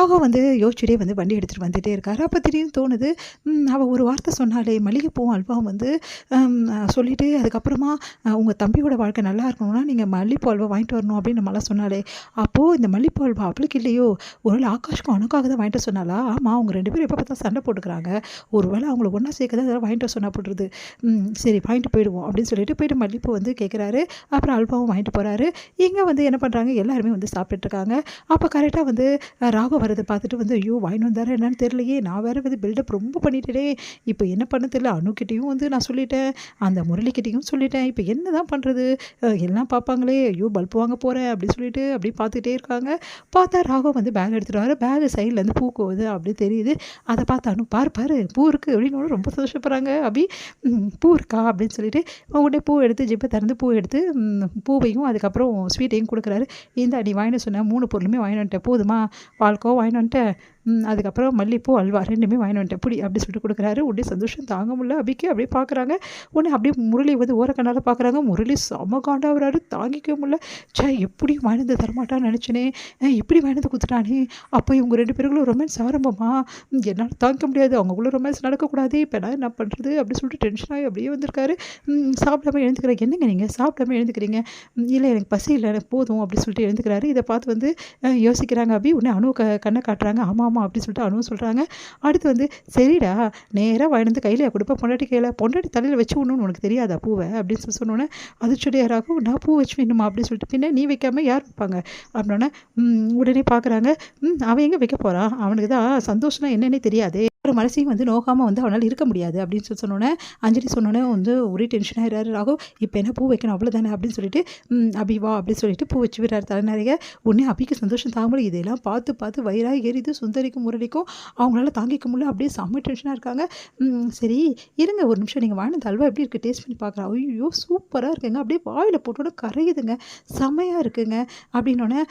ராகவ் வந்து யோசிச்சுட்டே வந்து வண்டி எடுத்துகிட்டு வந்துகிட்டே இருக்காரு. அப்போ திடீர்னு தோணுது, அவள் ஒரு வார்த்தை சொன்னாலே மல்லிகைப்பூவும் அல்வாவும் வந்து சொல்லிவிட்டு அதுக்கப்புறமா உங்கள் தம்பியோட வாழ்க்கை நல்லா இருக்கணும்னா நீங்கள் மல்லிகைப்பூ அல்வா வாங்கிட்டு வரணும் அப்படின்னு நம்மளாம் சொன்னாலே, அப்போது இந்த மல்லிகைப்பூ அல்வா அவளுக்கு இல்லையோ, ஒருவேளை ஆகாஷ்க்கும் அணுக்காக தான் வாங்கிட்டு வர சொன்னாலா? ஆமாம், அவங்க 2 பேரும் எப்போ பார்த்தா சண்டை போட்டுக்கிறாங்க. ஒருவேளை அவங்கள ஒன்றா சேர்க்க தான் அதெல்லாம் வாங்கிட்டு வர சொன்னா போட்டுருது. சரி வாங்கிட்டு போயிடுவோம் அப்படின்னு சொல்லிட்டு போயிட்டு மல்லிகைப்பூ வந்து கேட்குறாரு. அப்புறம் அல்வாவும் வாங்கிட்டு போகிறாரு. இங்கே வந்து என்ன பண்ணுறாங்க, எல்லாருமே வந்து சாப்பிட்டுருக்காங்க. அப்போ கரெக்டாக வந்து ராகவ் வரதை பார்த்துட்டு வந்து, ஐயோ வாங்கிட்டு வந்தாரா என்னன்னு தெரியலையே, நான் வேறு வந்து பில்டப் ரொம்ப பண்ணிட்டேனே, இப்போ என்ன பண்ண தெரியல, அணுக்கிட்டையும் வந்து நான் சொல்லிட்டேன், அந்த முரளிக்கிட்டையும் சொல்லிட்டேன், இப்போ என்ன தான் பண்ணுறது, எல்லாம் பார்ப்பாங்களே, ஐயோ பல்ப் வாங்க போகிறேன் அப்படின்னு சொல்லிட்டு அப்படி பார்த்துட்டே இருக்காங்க. பார்த்தா ராகவ் வந்து பேக் எடுத்துகிட்டு வர, பேகு சைட்லேருந்து பூ கோவுது அப்படி தெரியுது. அதை பார்த்து அனு பாரு பாரு பூ இருக்குது அப்படின்னு ரொம்ப சந்தோஷப்படுறாங்க. அப்படி பூ இருக்கா அப்படின்னு சொல்லிட்டு உடனே பூ எடுத்து ஜிப்பை திறந்து பூ எடுத்து பூவையும் அதுக்கப்புறம் ஸ்வீட்டையும் கொடுக்குறாரு. இந்த நீ வாங்கிட்டு சொன்ன 3 பொருளுமே வாங்கிட்டு வந்துட்டேன், போதுமா, பால்கோவா வாங்கிட்டு வந்துட்டேன், அதுக்கப்புறம் மல்லிகைப்பூ அல்வா 2மே வாங்கிட்டு வந்துட்டேன் புடி அப்படி சொல்லிட்டு கொடுக்குறாரு. உடனே சந்தோஷம் தாங்க முடியல அபிக்கு. அப்படியே பார்க்குறாங்க. உடனே அப்படியே முரளி வந்து ஓரக்கண்ணால் பார்க்குறாங்க. முரளி செம காண்டாகிறாரு, தாங்கிக்க முடியல. எப்படியும் வாங்கிட்டு வந்து தரமாட்டான்னு நினச்சினே, இப்படி வாங்கிட்டு வந்து கொடுத்துட்டானே, அப்போ இவங்க 2 பேருக்குள்ள ரொமான்ஸ் ஆரம்பமா, என்னால் தாங்கிக்க முடியாது, அவங்களுக்குள்ள ரொமான்ஸ் நடக்கக்கூடாது, இப்போ நான் என்ன பண்ணுறது அப்படி சொல்லிட்டு டென்ஷனாகி அப்படியே வந்திருக்காரு. சாப்பிடாம எழுந்துக்கிறாங்க. என்னங்க நீங்கள் சாப்பிடாம எழுந்துக்கிறீங்க? இல்லை எனக்கு பசி இல்லை, எனக்கு போதும் அப்படி சொல்லிட்டு எழுந்துக்கிறாரு. இதை பார்த்து வந்து யோசிக்கிறாங்க அபி. உடனே அணு கண்ணை காட்டுறாங்க. ஆமாம் அப்படின்னு சொல்லிட்டு அணுவும் சொல்கிறாங்க. அடுத்து வந்து சரிடா, நேராக வாங்கிட்டு கையில கொடுப்பேன், பொண்டாட்டி கையில், பொண்டாட்டி தலையில் வச்சு விடணும்னு உனக்கு தெரியாதா பூவை அப்படின்னு சொல்லி சொன்னோன்னே, அது சொல்லியாராகும், நான் பூ வச்சு வேணுமா அப்படின்னு சொல்லிட்டு, பின்ன நீ வைக்காமல் யார் வைப்பாங்க அப்படின்னோடனே உடனே பார்க்குறாங்க. அவன் எங்கே வைக்க போகிறான், அவனுக்கு தான் சந்தோஷம்னா என்னன்னே தெரியாது, ஒரு மனசையும் வந்து நோகாமல் வந்து அவனால் இருக்க முடியாது அப்படின்னு சொல்லி சொன்னோன்னே, அஞ்சலி சொன்னோன்னே வந்து ஒரே டென்ஷன் ஆகிறாரு ராகவ். இப்போ என்ன பூ வைக்கணும் அவ்வளோதானே அப்படின்னு சொல்லிட்டு, அபி வா அப்படின்னு சொல்லிட்டு பூ வச்சு விடுறாரு தலை நிறைய. உடனே அபிக்கு சந்தோஷம் தாங்கல. இதெல்லாம் பார்த்து பார்த்து வயிறாக ஏறிது. சுந்தரிக்கும் முரளிக்கும் அவங்களால தாங்கிக்க முடியல. அப்படியே செம்ம டென்ஷனாக இருக்காங்க. சரி இருங்க ஒரு நிமிஷம், நீங்கள் வாங்கின அல்வா எப்படி இருக்குது டேஸ்ட் பண்ணி பார்க்குறேன். ஐயோ சூப்பராக இருக்குங்க, அப்படியே வாயில் போட்டோட கரையுதுங்க, செம்மையாக இருக்குங்க அப்படின்னோடனே,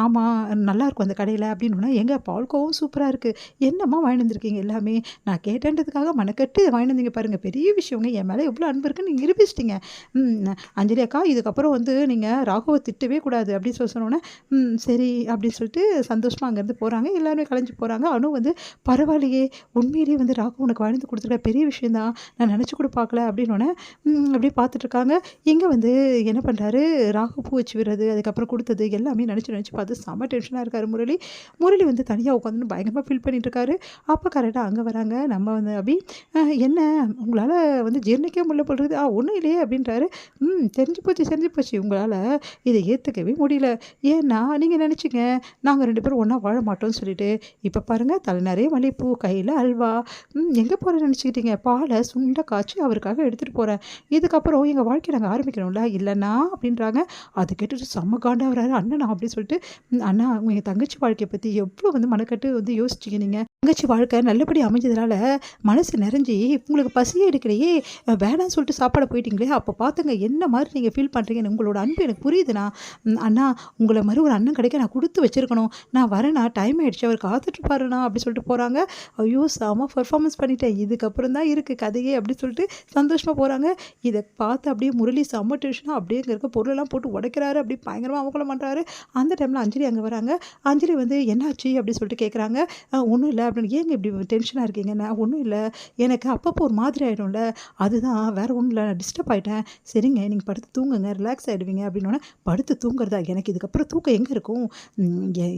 ஆமாம் நல்லாயிருக்கும் அந்த கடையில் அப்படின்னோடனே, எங்கள் பால்கோவும் சூப்பராக இருக்குது, என்னம்மா வாங்கிட்டு வந்திருக்கீங்க எல்லாமே, நான் கேட்டேன்றதுக்காக மனக்கட்டு வாங்கிட்டு வந்தீங்க பாருங்கள், பெரிய விஷயங்க, என் மேலே எவ்வளோ அன்பு இருக்குன்னு நீங்கள் நிரூபிச்சிட்டிங்க. அஞ்சலி அக்கா இதுக்கப்புறம் வந்து நீங்கள் ராகவை திட்டவே கூடாது அப்படின்னு சொல்லி சொன்னோன்னே, சரி அப்படின்னு சொல்லிட்டு சந்தோஷமாக அங்கேருந்து போகிறாங்க. எல்லாருமே கலைஞ்சு போகிறாங்க. அனு வந்து பரவாயில்லையே, உண்மையிலேயே வந்து ராகவ் உனக்கு வாழ்ந்து கொடுத்துருக்க பெரிய விஷயந்தான், நான் நினச்சி கூட பார்க்கல அப்படின்னோடனே அப்படியே பார்த்துட்ருக்காங்க. இங்கே வந்து என்ன பண்ணுறாரு, ராகவ் பூ வச்சு விடுறது அதுக்கப்புறம் கொடுத்தது எல்லாமே நினச்சி பார்த்து செம்ம டென்ஷனாக இருக்கார் முரளி. முரளி வந்து தனியாக உட்காந்து பயங்கரமாக ஃபீல் பண்ணிட்டு இருக்காரு. அப்போ கரெக்டாக அங்கே வராங்க நம்ம வந்து அபி. என்ன உங்களால் வந்து ஜீர்ணிக்க முடியல போடுறது, ஒன்றும் இல்லையே அப்படின்றாரு. தெரிஞ்சு போச்சு உங்களால் இதை ஏற்றுக்கவே முடியல, ஏன்னா நீங்கள் நினச்சிங்க நாங்கள் 2 பேரும் ஒன்றா வாழ மாட்டோம்னு சொல்லிட்டு, இப்போ பாருங்கள் தலை நிறைய மல்லிகைப்பூ, கையில் அல்வா, எங்கே போகிறேன்னு நினச்சிக்கிட்டீங்க, பாலை சுண்டை காய்ச்சி அவருக்காக எடுத்துகிட்டு போகிறேன், இதுக்கப்புறம் எங்கள் வாழ்க்கையை நாங்கள் ஆரம்பிக்கணும்ல இல்லைண்ணா அப்படின்றாங்க. அது கேட்டுட்டு செம்ம காண்டா வராரு. அண்ணனா அப்படின்னு சொல்லிட்டு, அண்ணா உங்கள் தங்கச்சி வாழ்க்கையை பற்றி எவ்வளோ வந்து மனக்கட்டு வந்து யோசிச்சிங்க, நீங்கள் தங்கச்சி வாழ்க்கை நல்லபடி அமைஞ்சதுனால மனசு நிறைஞ்சி உங்களுக்கு பசியே எடுக்கலையே, வேணான்னு சொல்லிட்டு சாப்பாடை போயிட்டீங்களே, அப்போ பார்த்துங்க என்ன மாதிரி நீங்கள் ஃபீல் பண்ணுறீங்கன்னு, உங்களோட அன்பு எனக்கு புரியுதுண்ணா, அண்ணா உங்களை மாதிரி ஒரு அண்ணன் கிடைக்க நான் கொடுத்து வச்சுருக்கணும், நான் வரேண்ணா, டைம் ஆகிடுச்சு, அவர் காத்துட்ருப்பாருண்ணா அப்படி சொல்லிட்டு போகிறாங்க. ஐயோ செம பர்ஃபார்மன்ஸ் பண்ணிட்டேன், இதுக்கப்புறம் தான் இருக்குது கதையே அப்படி சொல்லிட்டு சந்தோஷமாக போகிறாங்க. இதை பார்த்து அப்படியே முரளி செம்ம டென்ஷனாக அப்படியே இங்கே இருக்க பொருளெல்லாம் போட்டு உடைக்கிறாரு, அப்படியே பயங்கரமாக அவங்களும் பண்ணுறாரு. அந்த டைமில் அஞ்சலி அங்கே வராங்க. அஞ்சலி வந்து என்னாச்சு அப்படி சொல்லிட்டு கேட்குறாங்க. ஒன்றும் இல்லை அப்படின்னு, ஏங்க இப்படி டென்ஷனாக இருக்கீங்க, நான் ஒன்றும் இல்லை, எனக்கு அப்பப்போ ஒரு மாதிரி ஆகிடும்ல, அதுதான் வேறு ஒன்றும் இல்லை, நான் டிஸ்டர்ப் ஆகிட்டேன், சரிங்க நீங்கள் படுத்து தூங்குங்க ரிலாக்ஸ் ஆகிடுவீங்க அப்படின்னோடனே, படுத்து தூங்குறதா, எனக்கு இதுக்கப்புறம் தூக்கம் எங்கே இருக்கும்,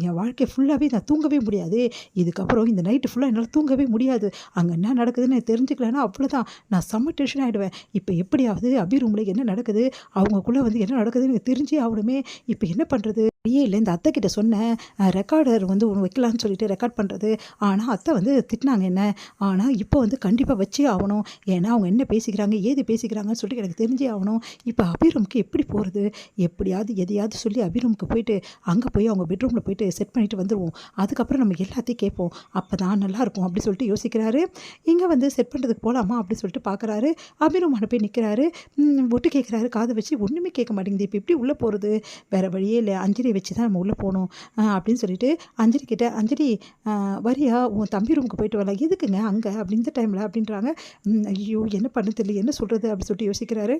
என் வாழ்க்கை ஃபுல்லாகவே நான் தூங்கவே முடியாது, இதுக்கப்புறம் இந்த நைட்டு ஃபுல்லாக என்னால் தூங்கவே முடியாது, அங்கே என்ன நடக்குதுன்னு தெரிஞ்சுக்கலன்னா அவ்வளோதான், நான் செம்ம டென்ஷன் ஆகிடுவேன், இப்போ எப்படியாவது அபி ரூமில் என்ன நடக்குது, அவங்களுக்குள்ளே வந்து என்ன நடக்குதுன்னு எனக்கு தெரிஞ்சே ஆகணுமே, இப்போ என்ன பண்ணுறது, இல்லை இந்த அத்தை கிட்ட சொன்னேன், ரெக்கார்டர் வந்து ஒன்று வைக்கலான்னு சொல்லிட்டு ரெக்கார்ட் பண்ணுறது, ஆனால் அத்தை வந்து திட்டினாங்க என்ன, ஆனால் இப்போ வந்து கண்டிப்பாக வச்சே ஆகணும், ஏன்னா அவங்க என்ன பேசிக்கிறாங்க ஏது பேசிக்கிறாங்கன்னு சொல்லிட்டு எனக்கு தெரிஞ்சே ஆகணும், இப்போ அபிரூமுக்கு எப்படி போகிறது, எப்படியாவது எதையாவது சொல்லி அபிரூமுக்கு போயிட்டு அங்கே போய் அவங்க பெட்ரூமில் போயிட்டு செட் பண்ணிவிட்டு வந்துடுவோம், அதுக்கப்புறம் நம்ம எல்லாத்தையும் கேட்போம், அப்போ தான் நல்லாயிருக்கும் அப்படி சொல்லிட்டு யோசிக்கிறாரு. இங்கே வந்து செட் பண்ணுறதுக்கு போகலாமா அப்படி சொல்லிட்டு பார்க்குறாரு. அபிரூம் போய் நிற்கிறாரு, ஒட்டு கேட்குறாரு, காதை வச்சு ஒன்றுமே கேட்க மாட்டேங்குது, இப்போ எப்படி உள்ளே போகிறது, வேறு வழியே இல்லை, அஞ்சலி வச்சு தான் நம்ம உள்ளே போகணும் அப்படின்னு சொல்லிட்டு அஞ்சலி கிட்ட, அஞ்சலி வரியா உன் தம்பி ரூமுக்கு போயிட்டு வரலாம், எதுக்குங்க அங்கே அப்படி இந்த டைமில் அப்படின்றாங்க. ஐயோ என்ன பண்ண தெரியல, என்ன சொல்கிறது அப்படி சொல்லிட்டு யோசிக்கிறாரு.